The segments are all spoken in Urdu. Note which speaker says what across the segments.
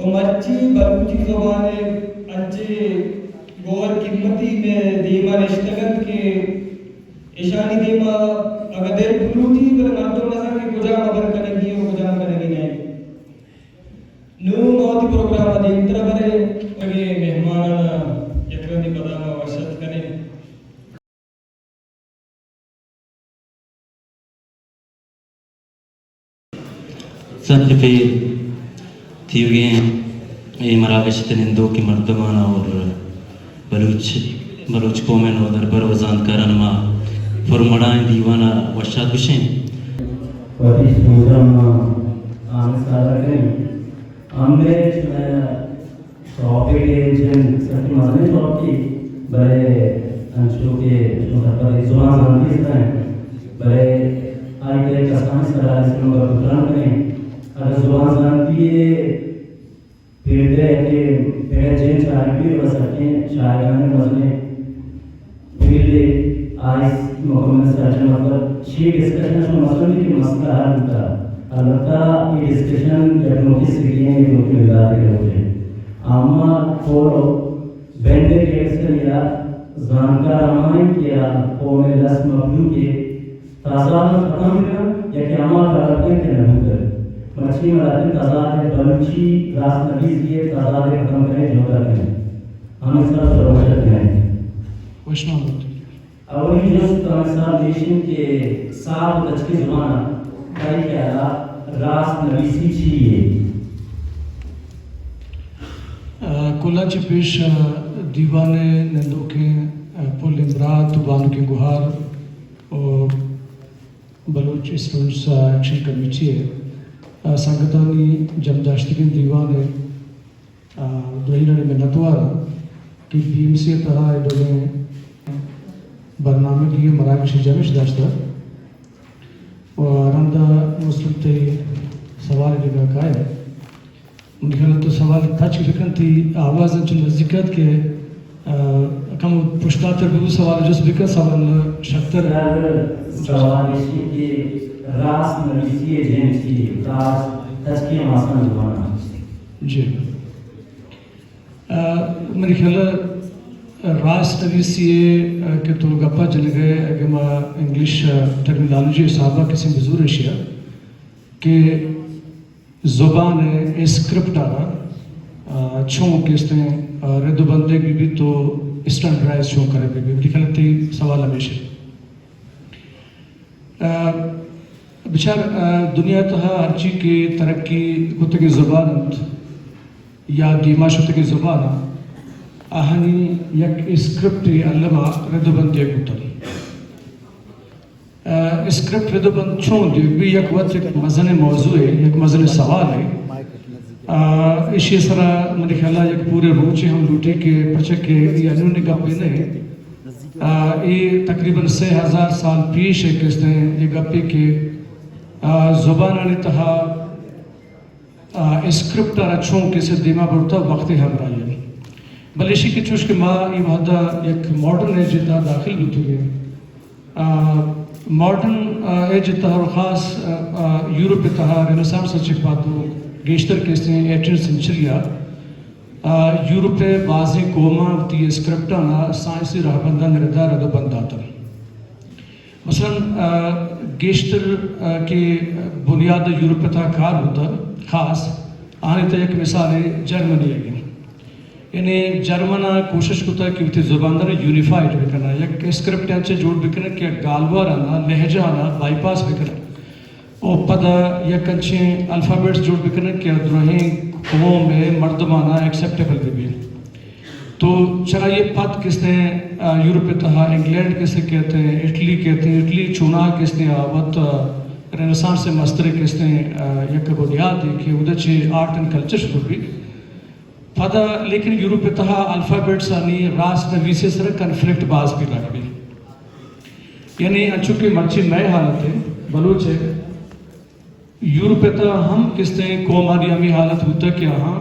Speaker 1: مرچی بلوچی زبان انچے گور قیمتی میں دیما اشتغل کے اشانی دیما اگر دیر بلوچی بل مردم نظر کے کجا مبر کنگی و کجا کنگی نہیں نو موتی پروگرام دیم طرح برے اگے مہمان یکرنی قدامہ ورشت کریں
Speaker 2: سنجفی تیوگیں یہ مراکش تنندوں کی مردمانہ اور بلوچ قومین و دربر وزان کرن ما فرمڑائیں دیوانا وشاد بشیں
Speaker 3: وفیش پروگرام آمد سادہ کریں آمدے شاپے کے جن سرکی مزنے شاپی بلے انشو کے مطلب زبان زندگی سے ہیں بلے آئی کے کسانی سرال اس میں پروگرام کریں اگر زبان زندگی پیڑے کے پیڑے جن شاعر بھی ہو سکیں شاعران مزنے پیڑے آئیس مکمل سرچن مطلب شیئر ڈسکشن شو مسئلہ کی مسئلہ حل ہوتا البتہ یہ ڈسکشن جب نوٹس سکھیں یہ نوٹس مدار کے ہوتے ہیں اما فورو بینڈے کیس کا لیا زانکار آمائن کیا قوم لس مبلو کے تازاد ختم کرنا یا کہ عمال فرقیں کے نبو کر مرچی مراتب تازاد بلوچی راست نبیز کیے تازاد ختم کریں جو کریں ہم اس طرح پروشت کریں
Speaker 4: وشنا ہوتی
Speaker 3: اولی جس تمثال دیشن کے صاحب تچکی زمانہ کئی کہلا راست نبیسی چیئے
Speaker 4: کلاچ پیش دیوانے نندو کے پل امرات بانو کے گوھار اور بلوچ اسٹوڈنٹس ایکشن کمیٹی ہے سنگتانی جمداشتگین دیوانے دوہیلنے میں نتوارا کہ بی ایم سی طرح ایڈولیں برنامه کی مراکش جمعش داشته و رنده مسلم تی سوال دیگه کائے میگن تو سوال تاچ بکن تی آواز چند نزدیکت که کم پشتاتر بگو سوال جس بکن سوال شکتر
Speaker 3: سوال اسی که راست نویسی جنسی راست تسکیه ماسان زبانه
Speaker 4: جی میری خیال راست نویسی کہ تو گپا چل گئے اگر میں انگلش ٹرمینالوجی صحابہ کسی بزور اشیاء کہ زبان اسکرپٹ آگا چھوں کستے ہیں رد بندے بھی تو اسٹینڈرائز چھوں کرے بھی لکھلتی سوال ہمیشہ بچار دنیا تہا ہرچی کی ترقی ہوتے کی زبان یا دیما شتے کی زبان آہنی یک اسکرپٹ علمہ ردبند یک ہوتا اسکرپٹ ردبند چھون دیو بھی یک وقت ایک مزن موضوع ہے یک مزن سوال ہے اسی طرح میرے خیالہ یک پورے روچے ہم لوٹے کے پرچک کے یہ انہوں نے گپے نہیں یہ تقریباً 3000 سال پیش ہے کس نے یہ گپے کے زبان آنی تہا اسکرپٹ رچھوں کسی دیما بڑھتا وقت ہم رہی ہے بلیشی کی چوش کے ماں یہ وحدہ ایک ماڈرن ایج جتا داخل ہوتی ہے ماڈرن ایج جتا اور خاص یورپ تہا رینسانس چک پاتو گیشتر کیسے 18 سنچریا یورپ بازی قوما تی اسکرپٹانا سائنسی راہ بندہ نردہ ردو بنداتا مثلا گیشتر کی بنیاد یورپ تہا کار ہوتا خاص آنے تا ایک مثال ہے جرمنی ہے یعنی جرمنہ کوشش کرتا ہے کہ وہ زبان در یونیفائیڈ بکنا یک اسکرپٹ انچے جوڑ بکنا کہ گالوار آنا لہجہ آنا بائی پاس بکنا اور پدا یک انچے الفابیٹس جوڑ بکنا کہ دروہیں قوم میں مردمانہ ایکسیپٹیبل بھی تو چرا یہ پد کس نے یورپ تہا انگلینڈ کسے کہتے ہیں اٹلی کہتے ہیں اٹلی چونا کس نے آوت رینسانس سے مستر کس نے یک بنیاد دیکھی ادھر چھے آرٹ اینڈ کلچر شروع بھی پدا لیکن یورپ تہا الفابیٹس آنی راست نویسی سر کنفلکٹ باز بھی لگ بھی یعنی انچوکہ مرچی نئے حالت ہے بلوچ ہے یورپ تہا ہم کس نے قوم آنی ہمیں حالت ہوتا کہ ہاں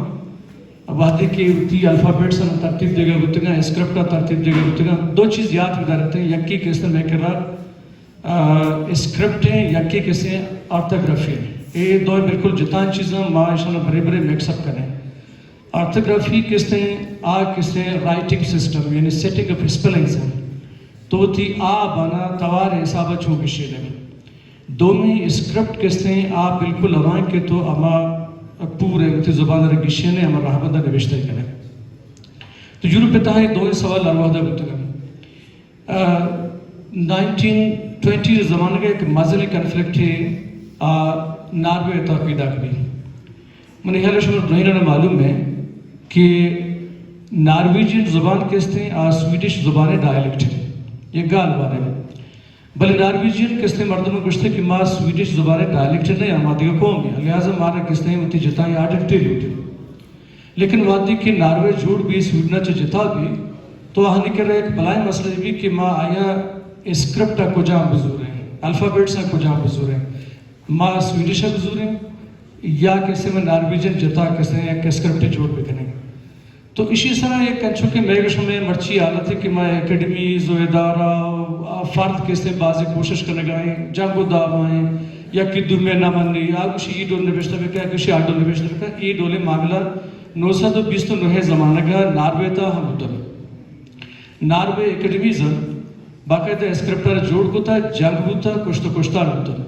Speaker 4: وعدے کے تی الفابیٹس آنا ترتیب دے گا ہوتے گا اسکرپٹا ترتیب دے گا ہوتے گا دو چیز یاد بدا رہتے ہیں یکی کس نے میں کہہ رہا اسکرپٹ ہیں یکی کس نے آرتوگرافی ہے یہ دو بالکل جتان چیزیں ماں انشاءاللہ بڑے بڑے میکس اپ کریں آرتھوگرافی کس نے آ کس نے رائٹنگ سسٹم یعنی سیٹنگ آف اسپیلنگز ہیں تو تھی آ بنا توار حساب چھو گشیلے دومی اسکرپٹ کس نے آ بالکل اوائیں کہ تو اما پورے تی زبان رگشینے اما راہ بندہ نوشتے کرنے تو یورپ پہ تاہی دو سوال لروحدہ بتگا 1920 زمانے کا ایک مذہبی کنفلکٹ ہے ناروے تا پیدا کری منی حال شمار دوہینا معلوم ہے کہ نارویجین زبان کس تھے سویڈش زبان ڈائلیکٹ ہے یہ گال بارے میں بلے نارویجین کس نے مردموں گشتے کہ ماں سویڈش زبان ڈائلیکٹ نہیں ہم دیگا قوم ہے لہٰذا مارا کس نے ہوتی جتائی آڈیٹی ہوتی لیکن وادی کہ ناروے جھوڑ بھی سویڈنا چا جتا بھی تو آہنی کر رہے ایک بلائیں مسئلہ بھی کہ ماں آیا اسکرپٹا کو جہاں بزور ہیں الفابیٹسا کو جہاں بزور ہیں ماں سویڈشا بزور ہیں یا کسی میں نارویجن جتا کسی نے ایک اسکرپٹ جوڑ بکنے تو اسی طرح ایک کنچو کے میگش میں مرچی حالت ہے کہ میں اکیڈمیز و ادارہ فرد کس نے بازی کوشش کرنے گئے جنگو دعوائیں یا کدو میں نہ من رہی یا کچھ ای ڈول نوشتہ بکا یا کچھ آڈول نوشتہ بکا ای ڈولے معاملہ 929 زمانہ کا ناروے تا ہم ہوتا ناروے اکیڈمیز باقاعدہ اسکرپٹر جوڑ کو تھا جنگ ہوتا کچھ تو کچھتا ہوتا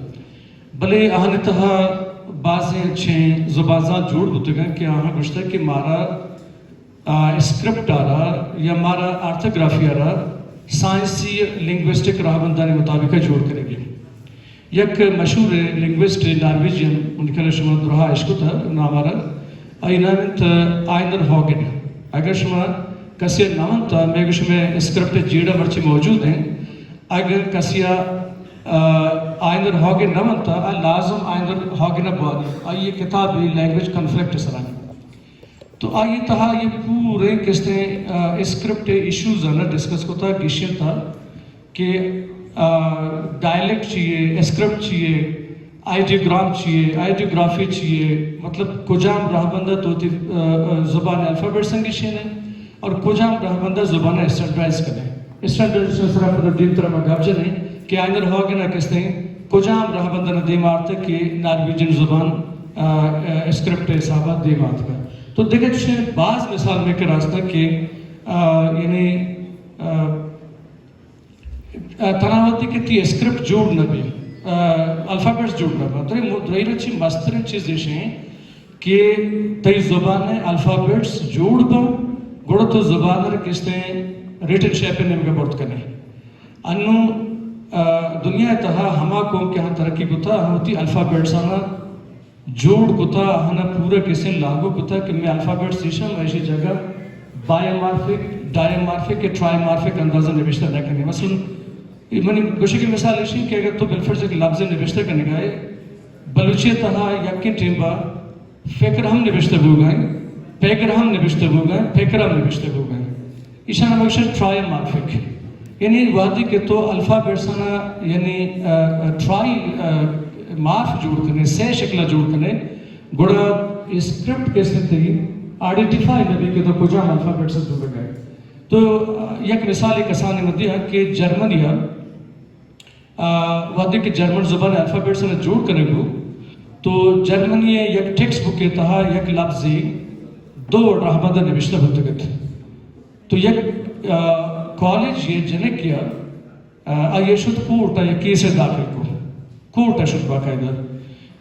Speaker 4: بلے آہن تہا بازیں اچھے زبازاں جوڑ ہوتے گئے کہ آہاں گشتا ہے کہ مارا اسکرپٹ آ رہا یا مارا آرتھوگرافی آ رہا سائنسی لنگوسٹک راہ بندانی مطابق جوڑ کرے گی یک مشہور لنگوسٹ نارویجین ان کے لئے شما درہا عشق تھا نام آرہا اینامنت آئنر ہاگن اگر شما کسی نام تھا میں شما اسکرپٹ جیڑا مرچی موجود ہیں اگر کسی آئنر ہاگن نام تھا لازم آئنر ہاگن بعد آئیے کتاب لینگویج کنفلکٹ سرانی تو آئیے تہا یہ پورے کس نے اسکرپٹ ایشوز ہے نا ڈسکس کو تھا گیشن تھا کہ ڈائلیکٹ چاہیے اسکرپٹ چاہیے آئیڈیوگرام چاہیے آئیڈیوگرافی چاہیے مطلب کجام راہ بندہ تو تھی زبان الفابیٹ سنگیشن ہے اور کجام راہ بندہ زبان اسٹینڈرائز کریں اسٹینڈرائز سے صرف مطلب دین طرح میں گابجن ہے کہ آئندر ہو گیا نا کس نے کجام راہ بندہ نے دے مارتا کہ نارویجن زبان اسکرپٹ حسابات دے مارتا ہے تو دیکھیں چھے بعض مثال میں کے راستہ کہ یعنی تناواتی کہ تی اسکرپٹ جوڑ نہ بھی الفابیٹس جوڑ نہ بھی تو یہ رہی رچی مسترین چیز ہیں کہ تی زبان الفابیٹس جوڑ با گوڑا تو زبان رہ کس نے ریٹن شیپن نمگا بورت کرنے انو دنیا تہا ہما قوم کے ہاں ترقی کو تھا ہم ہوتی الفابیٹس آنا جوڑ کو تھا ہنا پورا کسی لاگو کو تھا کہ میں الفابیٹ سیشن ایسی جگہ بائیومارفک ڈائیومارفک یا ٹرائیمارفک اندازہ نوشتہ نہ کرنے مثلا منی گوشی کی مثال ایسی کہ اگر تو بالفرض ایک لفظ نوشتہ کرنے گئے بلوچی تہا یقین ٹیم با فکر ہم نوشتہ ہو گئے پیکر ہم نوشتہ ہو گئے پیکر ہم نوشتہ ہو گئے ایشان نوشتہ ٹرائیمارفک یعنی وادی کہ تو الفابیٹسانا یعنی ٹرائی مارف جوڑ کرنے سے شکلہ جوڑ کرنے گوڑا اسکرپٹ کیسے تھی آئیڈینٹیفائی نبی کے تو کجام الفابیٹ سے جوڑ گئے تو یک مثال ایک آسانی مدی ہے کہ جرمنیا وادی کہ جرمن زبان الفابیٹ سے جوڑ کرنے گو تو جرمنی یک ٹیکس بک کے تہا یک لفظی دو رحمدہ نوشتہ ہوتے گئے تھے تو یک کالج یہ جنے کیا آئیے شد کوٹا یا کیسے داخل کو کوٹا شد باقاعدہ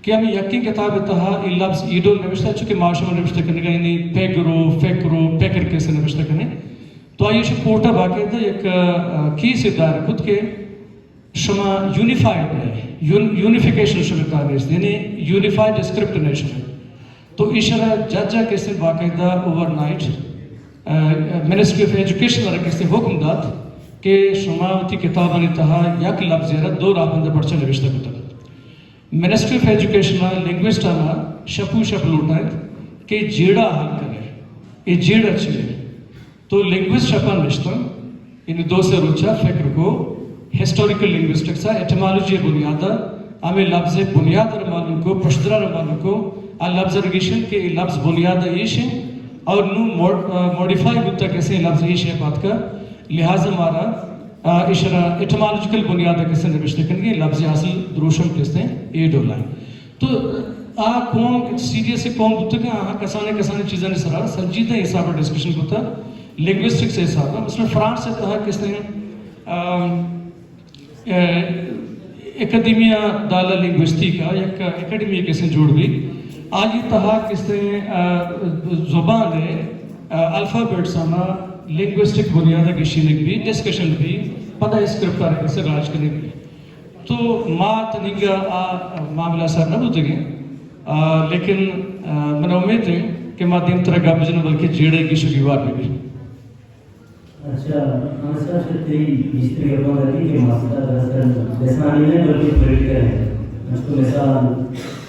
Speaker 4: کہ ہمیں یقین کتاب اتہا یہ لفظ ایڈو نوشتہ چونکہ معاشرہ میں نوشتہ کرنے گا یعنی پیگرو فیکرو پیکر کیسے نوشتہ کرنے تو آئیے شد کوٹا باقاعدہ ایک کیسے دار خود کے شما یونیفائیڈ ہے یونیفیکیشن شمتا نیست یعنی یونیفائیڈ اسکرپٹ نیشن تو اشارہ ججا کیسے باقاعدہ over night ministry of education والا کس نے حکم داد کہ شماوتی کتابانی تہا یک لفظ ہے دو راہ بندہ پرچہ نوشتہ ہوتا منسٹری آف ایجوکیشن والا لنگوسٹ آنا شپو شپ لوٹا ہے کہ جیڑا حل کرے یہ جیڑا چیئے تو لنگوسٹ شپا نوشتہ یعنی دو سے روچہ فکر کو ہسٹوریکل لنگوسٹک سا ایٹمالوجی بنیادہ ہمیں لفظ بنیاد رمانوں کو پشترہ رمانوں کو لفظ رگیشن کے لفظ بنیادہ ایش ہیں اور نو موڈیفائی ہوتا کیسے لفظ ایش ہے بات کا لہٰذا ہمارا اشارہ ایٹمالوجیکل بنیادہ کیسے نوشتہ کریں گے لفظ حاصل دروشم کیسے ایڈ ہو لائیں تو قوم سیریس قوم بودتا کہ کسانے چیزیں سرا سنجیدہ حساب ڈسکشن ہوتا لنگوسٹک سے حساب مثلا فرانس سے تھا کس طرح اکیڈیمیا دالا لنگوسٹیکا یک اکیڈیمیا کیسے جوڑ گئی آج یہ تہا کس طرح زبان ہے الفابیٹ سانا لنگوسٹک بنیادہ گشینک بھی ڈسکشن بھی پتہ اسکرپٹ کار کیسے راج کرنے بھی تو ماں تنگا معاملہ سر نہ ہوتے گئے لیکن میں امید ہے کہ ماں دیم طرح گا بجنے بلکہ جیڑے کی شکیوار بھی
Speaker 3: اچھا ہم سب سے تیری ہسٹری کا بہت ہے کہ ماسٹر دراصل لسانی نہیں بلکہ پولیٹیکل ہے اس کو مثال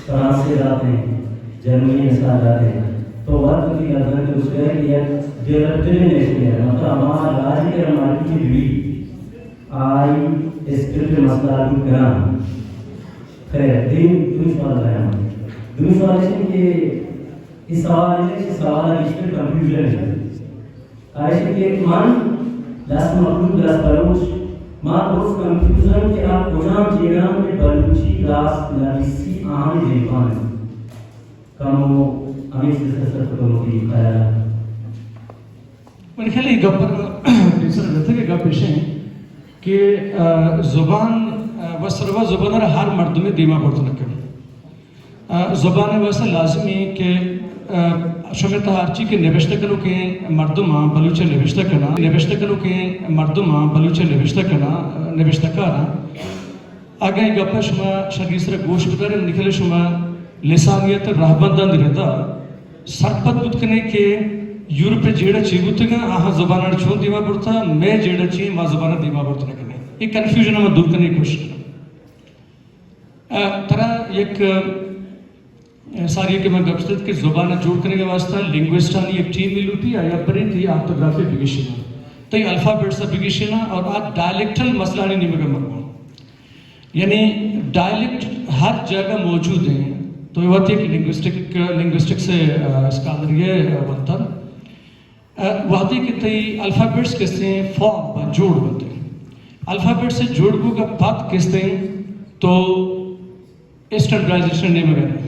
Speaker 3: فرانس سے جاتے ہیں جرمنی مثال جاتے ہیں تو بات ہوتی ہے کہ اس کا یہ ڈیولپمنٹ ہے مطلب ہمارا راج کے ہماری کی بھی آئی اسکرپٹ مسئلہ کی کرام خیر دین سوال ہے دوسرا سوال ہے کہ اس سوال ہے کہ سوال ہے کنفیوژن ہے آئیے کہ من دست مخلوق دست بلوچ ماں دوست کنفیوژن کہ آپ کجام جیران میں بلوچی دست نویسی آہنی دیکھان کمو ہمیں سے سر کرو کی خیال
Speaker 4: میں خیلی گپر دوسرا رہتا ہے کہ گپش ہیں کہ زبان و سروا زبان ہر مرد میں دیما پڑتا نکل زبان ویسا لازمی ہے کہ شمیتا ہرچی کے نوشتہ کنو کے مردمہ بلوچہ نوشتہ کنو کے مردمہ بلوچہ نوشتہ کارا آگاہی گپا شما شریسر گوش بدارے نکلے شما لسانیت رہبندان رہتا سرپت بود کنے کہ یورپ جیڑا چی بودتا آہاں زبانہ چھون دیما پڑتا میں جیڑا چی ماں زبانہ دیما پڑتا نکنے ایک کنفیوژن ہمیں دور کرنے کی کوشش کرنا طرح ایک ساری کہ میں گپشت کہ زبانہ جوڑ کرنے کے واسطہ لنگوسٹانی ایک ٹیم ملوٹی آیا بری تھی آرٹوگرافی بگیشنا تو یہ الفابیٹ سا بگیشنا اور آج ڈائلیکٹل مسئلہ نہیں مگا مرمون یعنی ڈائلیکٹ ہر جگہ موجود ہیں تو یہ بات ہے کہ لنگوسٹک سے اس کا اندر یہ بنتا وحدی کہ تی الفابیٹس کس ہیں فارم جوڑ بنتے ہیں الفابیٹ سے جوڑ کو کا بات کس ہیں تو اسٹینڈرائزیشن نہیں مگا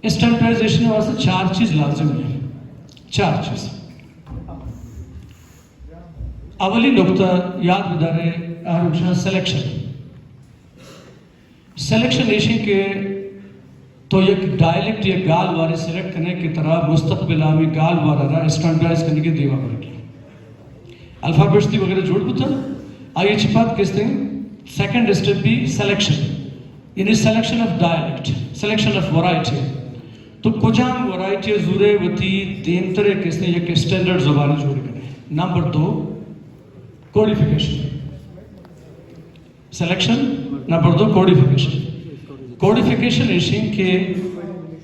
Speaker 4: اسٹینڈرائزیشن واسطے چار چیز لازم ہے چار چیز اولی نقطہ یاد بدارے آرمشان سلیکشن ایشی کے تو یک ڈائلیکٹ یا گال وارے سلیکٹ کرنے کی طرح مستقبل آمی گال وارا رہا اسٹینڈرائز کرنے کی دیوا پڑے گی الفابیٹس دی وغیرہ جوڑ بتا آئیے چھپات کس دیں سیکنڈ اسٹیپ بھی سلیکشن یعنی selection of dialect selection of variety تو کجام ورائٹی زورے وتی تین طرح کس نے یک اسٹینڈرڈ زبانی جوڑ کرنے number 2 codification selection number 2 codification Asian کے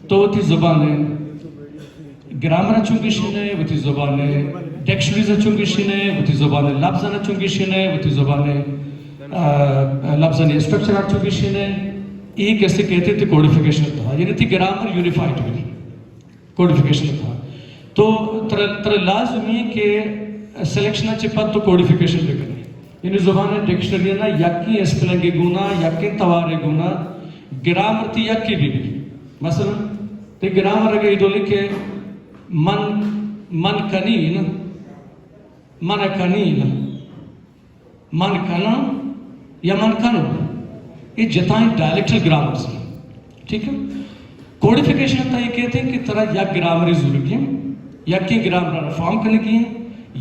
Speaker 4: تو وتی زبانیں گرامر چونگیشن ہے وتی زبانیں ڈیکشنریز چونگیشن ہے وتی زبانیں لفظاں چونگیشن ہے وتی زبانیں لفظاں اسٹرکچر چونگیشن ہے یہ کیسے کہتے تھے کوڈیفیکیشن تھا یعنی تھی گرامر یونیفائڈ ہوئی کوڈیفیکیشن تھا تو تر لازمی کہ سلیکشن چپت تو کوڈیفیکیشن بھی کریں یعنی زبان ڈکشنری نا یکی اسپلنگی گونا یکی توارے گونا گرامر تھی یکی بھی مثلا تی گرامر اگر یہ دو لکھے من کنین من کنین من کنا یا من کنو یہ جتائیں ڈائلیکٹل گرامرز ہیں ٹھیک ہے کوڈیفیکیشن تا یہ کہتے ہیں کہ طرح یک گرامری ضرور کی یکی گرامر فارم کرنے کی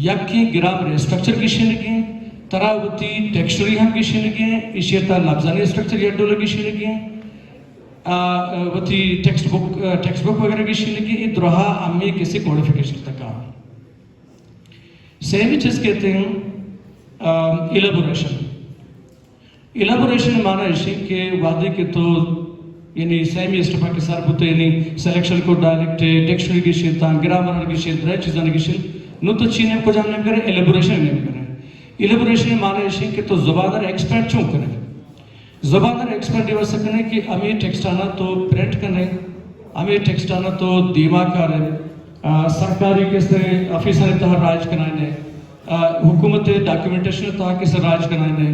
Speaker 4: یکی گرامر اسٹرکچر کی شنگ کی طرح ہوتی ٹیکسٹری ہم کی شنگ کی اسی طرح لفظانی اسٹرکچر یا ڈولر کی شنگ کی ہوتی ٹیکسٹ بک وغیرہ کی شنگ کی یہ درہا ہمیں کسی کوڈیفیکیشن تک آ سیمی چیز کہتے ہیں ایلیبوریشن معنی ہے کہ وعدے کے تو یعنی سیمی اسٹپا کے سار بوتے یعنی سلیکشن کو ڈائلیکٹ ڈکشنری کی شیطان گرامر کی شیط رہے چیزاں کی شیط نو تو چینے کو جام نہیں کرے ایلیبوریشن نہیں کرے ایلیبوریشن معنی ہے کہ تو زبانر ایکسپینڈ چون کرے زبانر ایکسپینڈ یہ سکنے کہ ہمیں ٹیکسٹانا تو پرنٹ کرنے ہمیں ٹیکسٹانا تو دیما کرے سرکاری کس طرح آفیسر تحر رائج کرائنے حکومت ڈاکیومنٹیشن تحر کس راج کرائنے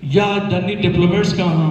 Speaker 4: یا دنی ڈپلومیٹس کا ہاں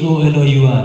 Speaker 2: COLOUR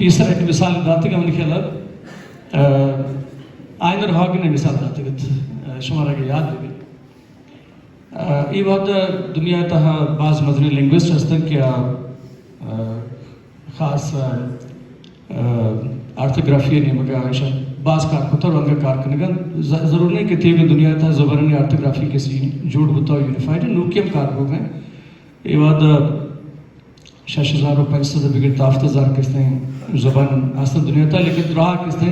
Speaker 4: پیسر ایک مثال داتی کا من خیال آئنر ہاگن مثال داتی گت شمارا کے یاد لگی یہ بات دنیا تہا بعض مدنی لنگوسٹ ہستن کیا خاص آرتھوگرافی نہیں مگا بعض کار پتر انگا کار کنگن ضرور نہیں کہ تیوی دنیا تھا زبرنی آرتھوگرافی کسی جوڑ بتاو یونیفائیڈ نوکیم کار ہو گئے یہ بات 6,500 بگڑ تافت ہزار کس نے زبان آستان دنیا تھا لیکن رہا کس نے